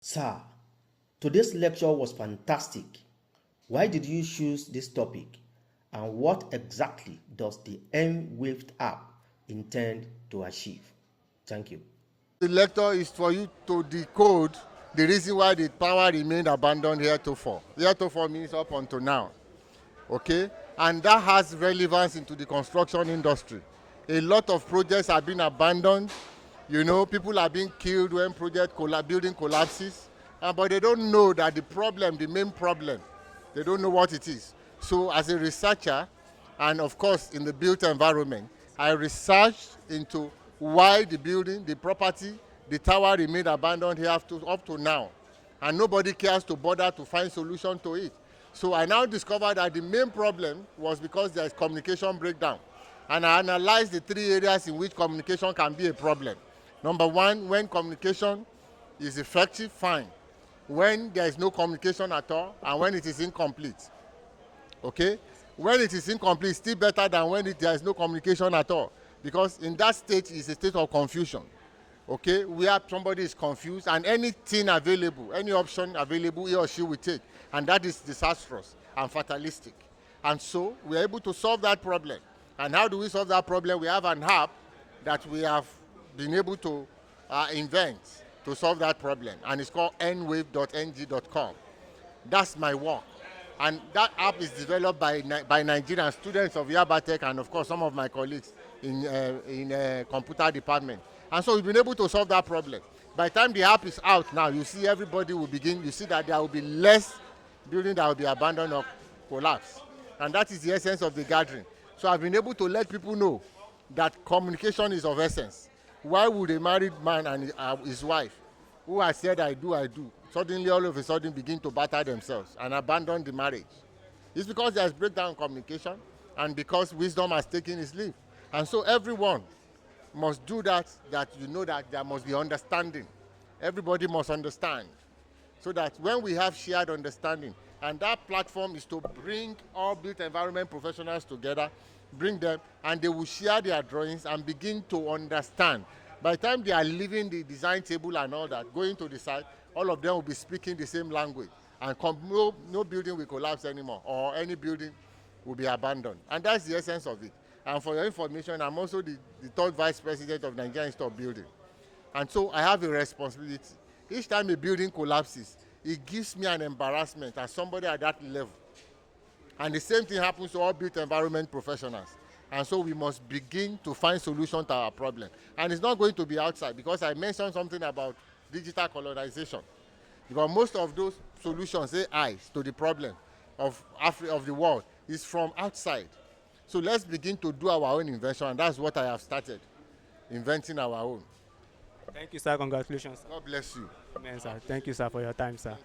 Sir, today's lecture was fantastic. Why did you choose this topic? And what exactly does the NWAVE app intend to achieve? Thank you. The lecture is for you to decode the reason why the power remained abandoned heretofore. Heretofore means up until now. Okay? And that has relevance into the construction industry. A lot of projects have been abandoned. You know, people are being killed when building collapses. But they don't know that the main problem, they don't know what it is. So as a researcher, and of course in the built environment, I researched into why the building, the property, the tower remained abandoned here up to now. And nobody cares to bother to find solution to it. So I now discovered that the main problem was because there is communication breakdown. And I analyzed the three areas in which communication can be a problem. Number one, when communication is effective, fine. When there is no communication at all, and when it is incomplete. Okay? When it is incomplete, it's still better than when there is no communication at all. Because in that state, it's a state of confusion. Okay? Where somebody is confused, and anything available, any option available, he or she will take. And that is disastrous and fatalistic. And so we are able to solve that problem. And how do we solve that problem? We have an app that we have been able to invent to solve that problem. And it's called nwave.ng.com. That's my work. And that app is developed by Nigerian students of YABATECH and, of course, some of my colleagues in computer department. And so we've been able to solve that problem. By the time the app is out now, you see everybody will begin, you see that there will be less building that will be abandoned or collapse. And that is the essence of the gathering. So I've been able to let people know that communication is of essence. Why would a married man and his wife, who has said I do, suddenly all of a sudden begin to batter themselves and abandon the marriage? It's because there's breakdown in communication and because wisdom has taken its leave. And so everyone must do that you know that there must be understanding. Everybody must understand. So that when we have shared understanding, and that platform is to bring all built environment professionals together, bring them, and they will share their drawings and begin to understand. By the time they are leaving the design table and all that, going to the site, all of them will be speaking the same language. And no building will collapse anymore, or any building will be abandoned. And that's the essence of it. And for your information, I'm also the third vice president of Nigerian Institute of Building. And so I have a responsibility. Each time a building collapses, it gives me an embarrassment as somebody at that level. And the same thing happens to all built environment professionals. And so we must begin to find solutions to our problem. And it's not going to be outside, because I mentioned something about digital colonization. Because most of those solutions, AIs, to the problem of the world is from outside. So let's begin to do our own invention, and that's what I have started, inventing our own. Thank you, sir. Congratulations. God bless you. Amen, sir. Thank you, sir, for your time, sir.